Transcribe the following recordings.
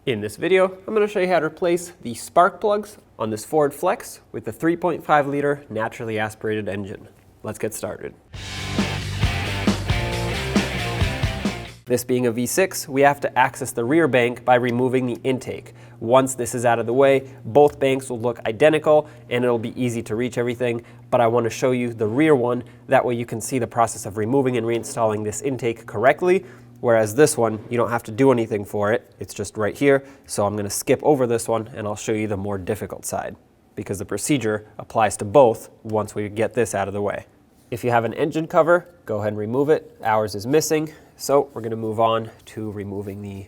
In this video, I'm going to show you how to replace the spark plugs on this Ford Flex with the 3.5 liter naturally aspirated engine. Let's get started. This being a V6, we have to access the rear bank by removing the intake. Once this is out of the way, both banks will look identical and it'll be easy to reach everything, but I want to show you the rear one. That way you can see the process of removing and reinstalling this intake correctly. Whereas this one, you don't have to do anything for it. It's just right here. So I'm going to skip over this one and I'll show you the more difficult side because the procedure applies to both once we get this out of the way. If you have an engine cover, go ahead and remove it. Ours is missing. So we're going to move on to removing the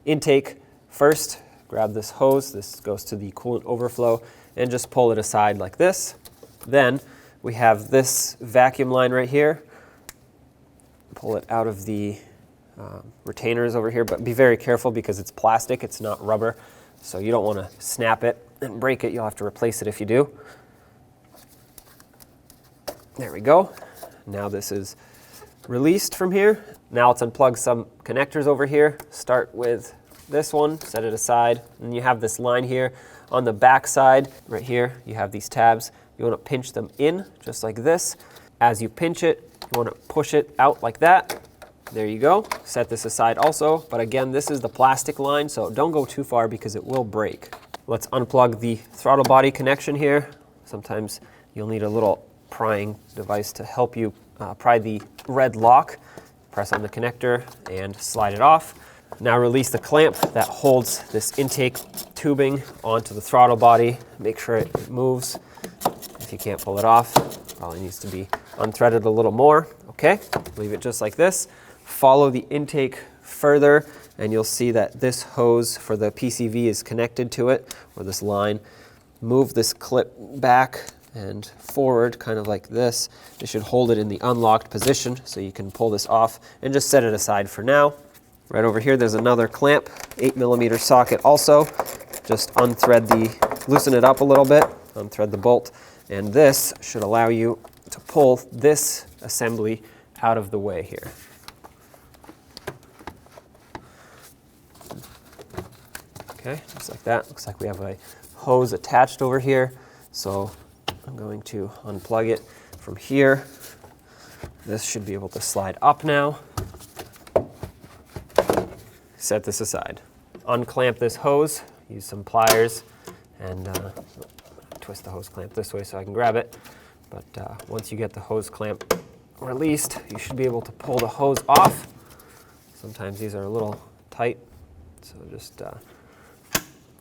intake. First, grab this hose. This goes to the coolant overflow and just pull it aside like this. Then we have this vacuum line right here. Pull it out of the retainers over here, but be very careful because it's plastic, it's not rubber, so you don't want to snap it and break it. You'll have to replace it if you do. There we go. Now this is released from here. Now let's unplug some connectors over here. Start with this one, set it aside, and you have this line here. On the back side, right here, you have these tabs. You want to pinch them in, just like this. As you pinch it, you want to push it out like that. There you go. Set this aside also, but again, this is the plastic line, so don't go too far because it will break. Let's unplug the throttle body connection here. Sometimes you'll need a little prying device to help you pry the red lock. Press on the connector and slide it off. Now release the clamp that holds this intake tubing onto the throttle body. Make sure it moves. If you can't pull it off, probably needs to be unthreaded a little more. Okay, leave it just like this. Follow the intake further and you'll see that this hose for the PCV is connected to it, or this line. Move this clip back and forward, kind of like this. It should hold it in the unlocked position so you can pull this off and just set it aside for now. Right over here there's another clamp, 8mm socket also. Just loosen it up a little bit, unthread the bolt, and this should allow you to pull this assembly out of the way here. Okay, just like that. Looks like we have a hose attached over here. So I'm going to unplug it from here. This should be able to slide up now. Set this aside. Unclamp this hose. Use some pliers and twist the hose clamp this way so I can grab it. But once you get the hose clamp released, you should be able to pull the hose off. Sometimes these are a little tight, so just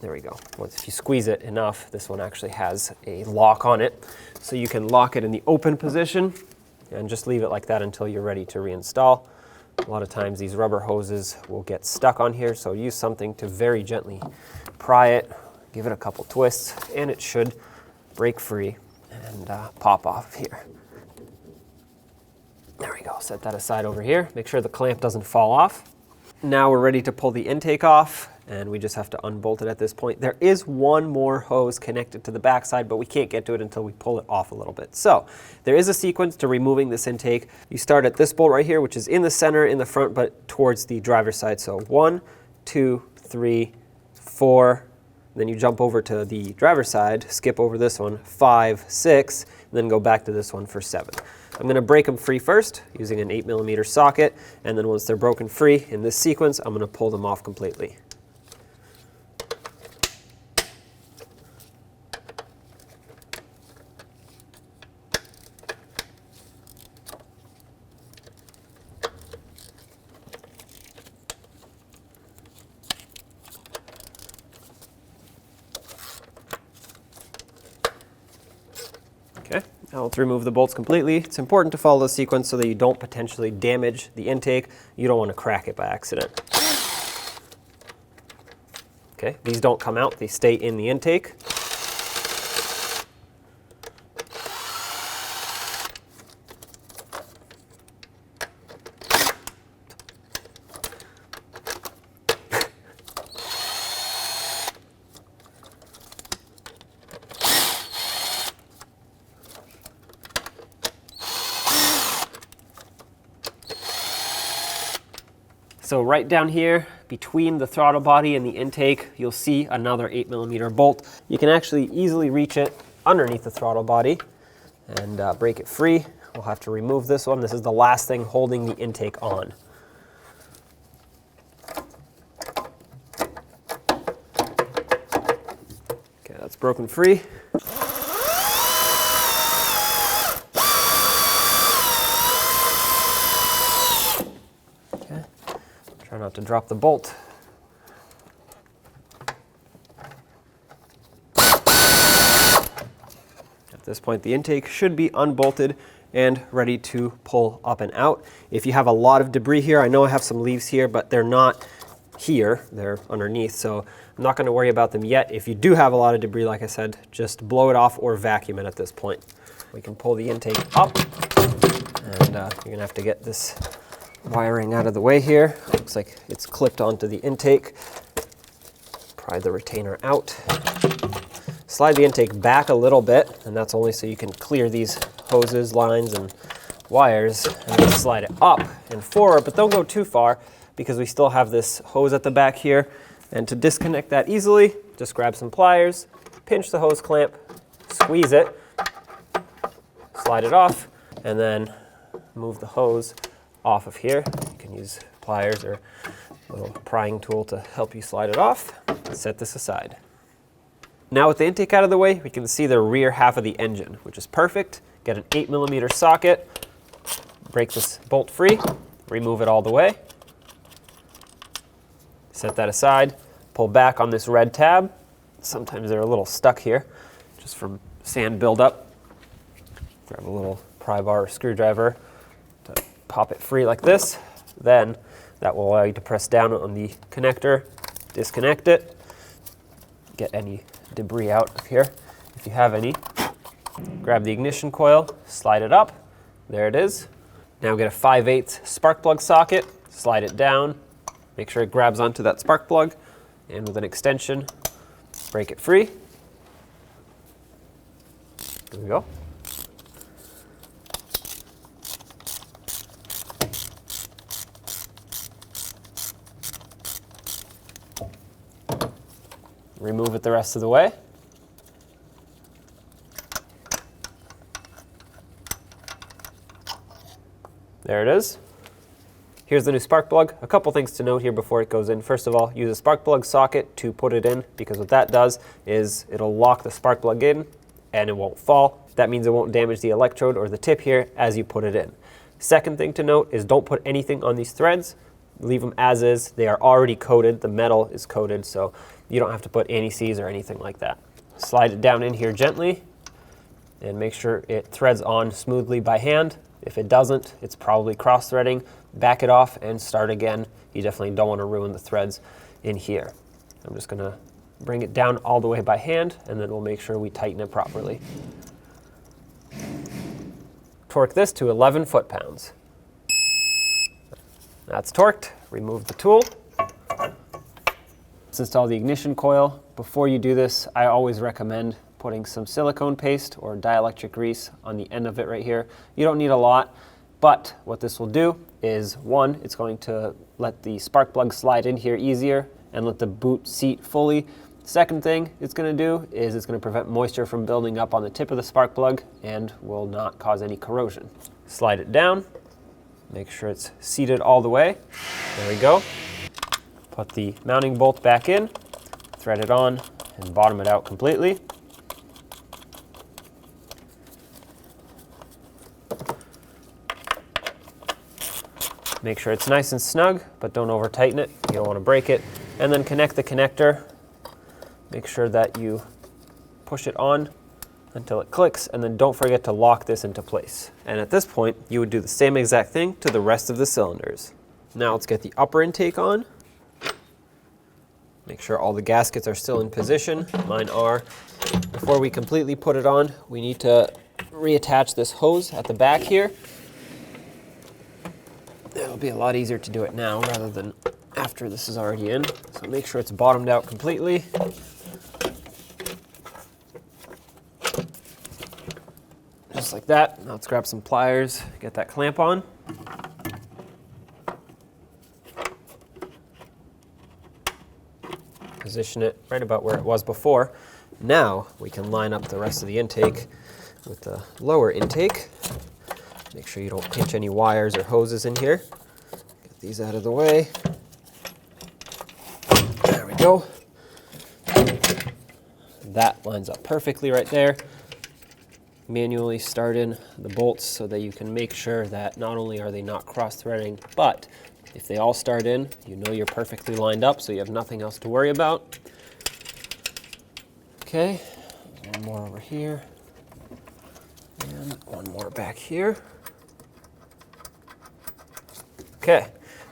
there we go. Once if you squeeze it enough, this one actually has a lock on it. So you can lock it in the open position and just leave it like that until you're ready to reinstall. A lot of times these rubber hoses will get stuck on here, so use something to very gently pry it, give it a couple twists, and it should break free and pop off here. There we go. Set that aside over here. Make sure the clamp doesn't fall off. Now we're ready to pull the intake off, and we just have to unbolt it at this point. There is one more hose connected to the backside, but we can't get to it until we pull it off a little bit. So there is a sequence to removing this intake. You start at this bolt right here, which is in the center, in the front, but towards the driver's side. So 1, 2, 3, 4. Then you jump over to the driver's side, skip over this one, 5, 6, and then go back to this one for 7. I'm going to break them free first using an 8mm socket, and then once they're broken free in this sequence, I'm going to pull them off completely. Okay, now let's remove the bolts completely. It's important to follow the sequence so that you don't potentially damage the intake. You don't want to crack it by accident. Okay, these don't come out, they stay in the intake. So right down here, between the throttle body and the intake, you'll see another 8mm bolt. You can actually easily reach it underneath the throttle body and break it free. We'll have to remove this one. This is the last thing holding the intake on. Okay, that's broken free. Okay, try not to drop the bolt. At this point, the intake should be unbolted and ready to pull up and out. If you have a lot of debris here, I know I have some leaves here, but they're not here, they're underneath, so I'm not going to worry about them yet. If you do have a lot of debris, like I said, just blow it off or vacuum it at this point. We can pull the intake up, and you're going to have to get this wiring out of the way here. Looks like it's clipped onto the intake. Pry the retainer out. Slide the intake back a little bit, and that's only so you can clear these hoses, lines, and wires, and then slide it up and forward, but don't go too far because we still have this hose at the back here. And to disconnect that easily, just grab some pliers, pinch the hose clamp, squeeze it, slide it off, and then move the hose off of here. You can use pliers or a little prying tool to help you slide it off. Set this aside. Now with the intake out of the way, we can see the rear half of the engine, which is perfect. Get an 8mm socket, break this bolt free, remove it all the way. Set that aside, pull back on this red tab. Sometimes they're a little stuck here, just from sand buildup. Grab a little pry bar or screwdriver to pop it free like this. Then that will allow you to press down on the connector, disconnect it, get any debris out of here if you have any. Grab the ignition coil, slide it up. There it is. Now get a 5/8 spark plug socket, slide it down. Make sure it grabs onto that spark plug, and with an extension, break it free. There we go. Remove it the rest of the way. There it is. Here's the new spark plug. A couple things to note here before it goes in. First of all, use a spark plug socket to put it in, because what that does is it'll lock the spark plug in and it won't fall. That means it won't damage the electrode or the tip here as you put it in. Second thing to note is don't put anything on these threads. Leave them as is. They are already coated. The metal is coated, so you don't have to put anti-seize or anything like that. Slide it down in here gently and make sure it threads on smoothly by hand. If it doesn't, it's probably cross-threading. Back it off and start again. You definitely don't want to ruin the threads in here. I'm just going to bring it down all the way by hand, and then we'll make sure we tighten it properly. Torque this to 11 foot-pounds. That's torqued. Remove the tool. Let's install the ignition coil. Before you do this, I always recommend putting some silicone paste or dielectric grease on the end of it right here. You don't need a lot, but what this will do is, one, it's going to let the spark plug slide in here easier and let the boot seat fully. Second thing it's going to do is it's going to prevent moisture from building up on the tip of the spark plug and will not cause any corrosion. Slide it down. Make sure it's seated all the way. There we go. Put the mounting bolt back in, thread it on, and bottom it out completely. Make sure it's nice and snug, but don't over tighten it. You don't want to break it. And then connect the connector. Make sure that you push it on until it clicks, and then don't forget to lock this into place. And at this point, you would do the same exact thing to the rest of the cylinders. Now let's get the upper intake on. Make sure all the gaskets are still in position. Mine are. Before we completely put it on, we need to reattach this hose at the back here. It'll be a lot easier to do it now rather than after this is already in. So make sure it's bottomed out completely. Just like that. Now let's grab some pliers, get that clamp on. Position it right about where it was before. Now we can line up the rest of the intake with the lower intake. Make sure you don't pinch any wires or hoses in here. Get these out of the way. There we go. That lines up perfectly right there. Manually start in the bolts so that you can make sure that not only are they not cross-threading, but if they all start in, you know you're perfectly lined up, so you have nothing else to worry about. Okay, one more over here, and one more back here. Okay,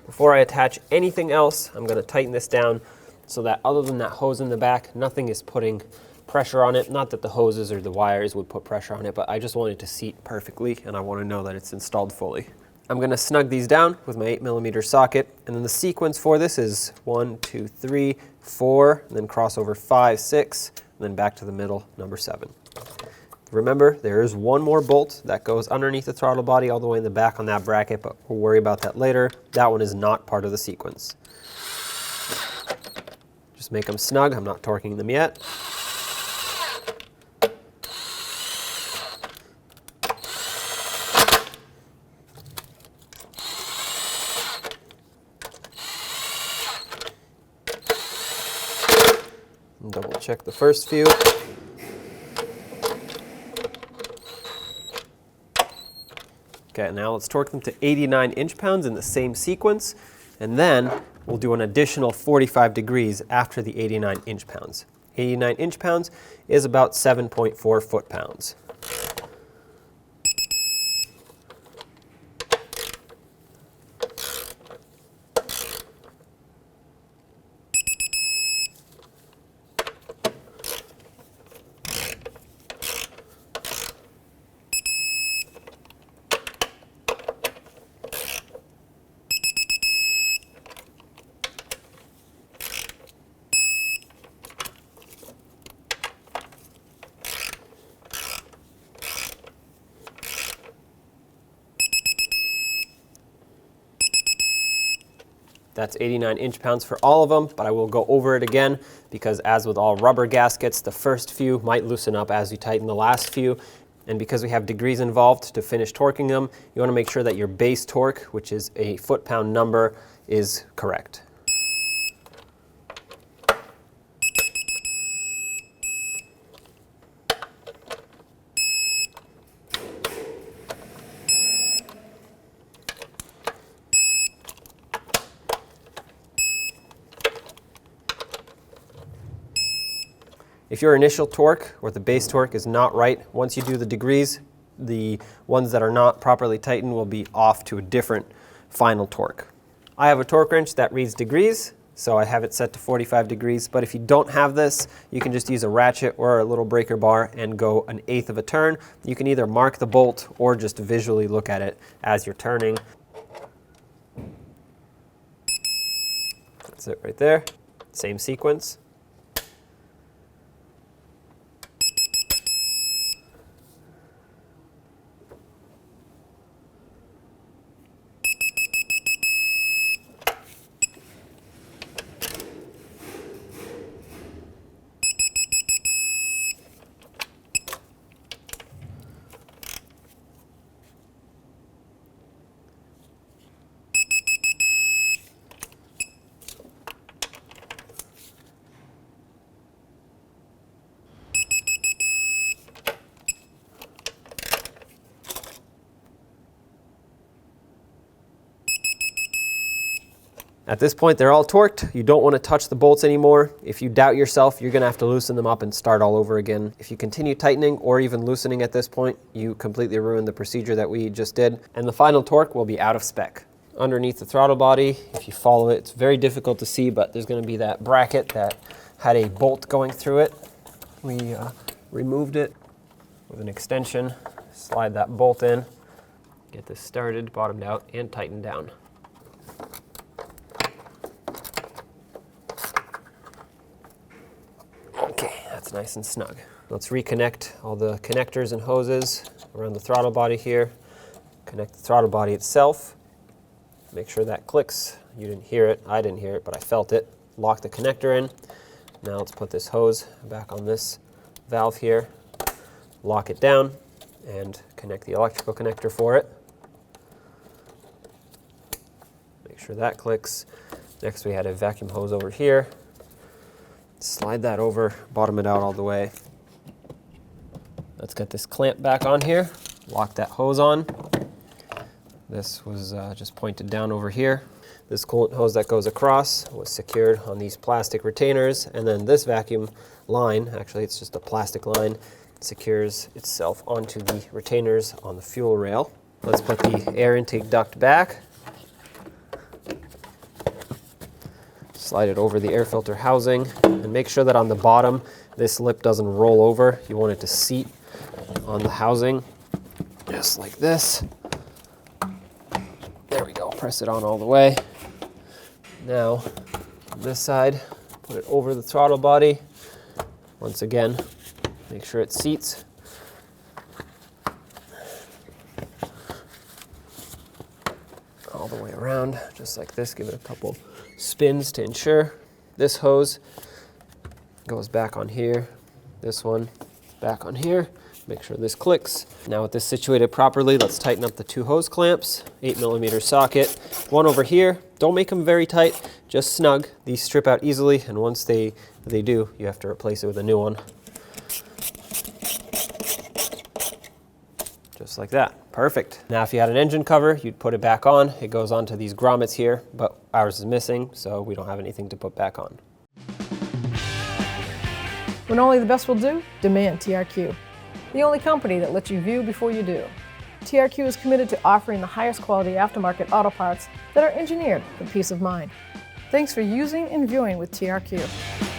before I attach anything else, I'm going to tighten this down so that other than that hose in the back, nothing is putting pressure on it. Not that the hoses or the wires would put pressure on it, but I just want it to seat perfectly, and I want to know that it's installed fully. I'm going to snug these down with my 8mm socket, and then the sequence for this is 1, 2, 3, 4, and then cross over 5, 6, and then back to the middle, number 7. Remember, there is one more bolt that goes underneath the throttle body all the way in the back on that bracket, but we'll worry about that later. That one is not part of the sequence. Just make them snug. I'm not torquing them yet. Double check the first few. Okay, now let's torque them to 89 inch-pounds in the same sequence, and then we'll do an additional 45 degrees after the 89 inch-pounds. 89 inch-pounds is about 7.4 foot-pounds. That's 89 inch-pounds for all of them, but I will go over it again because as with all rubber gaskets, the first few might loosen up as you tighten the last few. And because we have degrees involved to finish torquing them, you want to make sure that your base torque, which is a foot-pound number, is correct. If your initial torque or the base torque is not right, once you do the degrees, the ones that are not properly tightened will be off to a different final torque. I have a torque wrench that reads degrees, so I have it set to 45 degrees, but if you don't have this, you can just use a ratchet or a little breaker bar and go 1/8 of a turn. You can either mark the bolt or just visually look at it as you're turning. That's it right there. Same sequence. At this point, they're all torqued. You don't want to touch the bolts anymore. If you doubt yourself, you're going to have to loosen them up and start all over again. If you continue tightening or even loosening at this point, you completely ruin the procedure that we just did. And the final torque will be out of spec. Underneath the throttle body, if you follow it, it's very difficult to see, but there's going to be that bracket that had a bolt going through it. We removed it with an extension, slide that bolt in, get this started, bottomed out, and tightened down. That's nice and snug. Let's reconnect all the connectors and hoses around the throttle body here. Connect the throttle body itself. Make sure that clicks. You didn't hear it, I didn't hear it, but I felt it. Lock the connector in. Now let's put this hose back on this valve here, lock it down, and connect the electrical connector for it. Make sure that clicks. Next we had a vacuum hose over here. Slide that over, bottom it out all the way. Let's get this clamp back on here, lock that hose on. This was just pointed down over here. This coolant hose that goes across was secured on these plastic retainers, and then this vacuum line, actually it's just a plastic line, secures itself onto the retainers on the fuel rail. Let's put the air intake duct back. Slide it over the air filter housing, and make sure that on the bottom this lip doesn't roll over. You want it to seat on the housing, just like this. There we go, press it on all the way. Now, on this side, put it over the throttle body. Once again, make sure it seats. All the way around, just like this. Give it a couple spins to ensure. This hose goes back on here. This one back on here. Make sure this clicks. Now with this situated properly, let's tighten up the two hose clamps. 8mm socket. One over here. Don't make them very tight, just snug. These strip out easily, and once they do, you have to replace it with a new one. Just like that. Perfect. Now if you had an engine cover, you'd put it back on. It goes onto these grommets here, but ours is missing, so we don't have anything to put back on. When only the best will do, demand TRQ. The only company that lets you view before you do. TRQ is committed to offering the highest quality aftermarket auto parts that are engineered for peace of mind. Thanks for using and viewing with TRQ.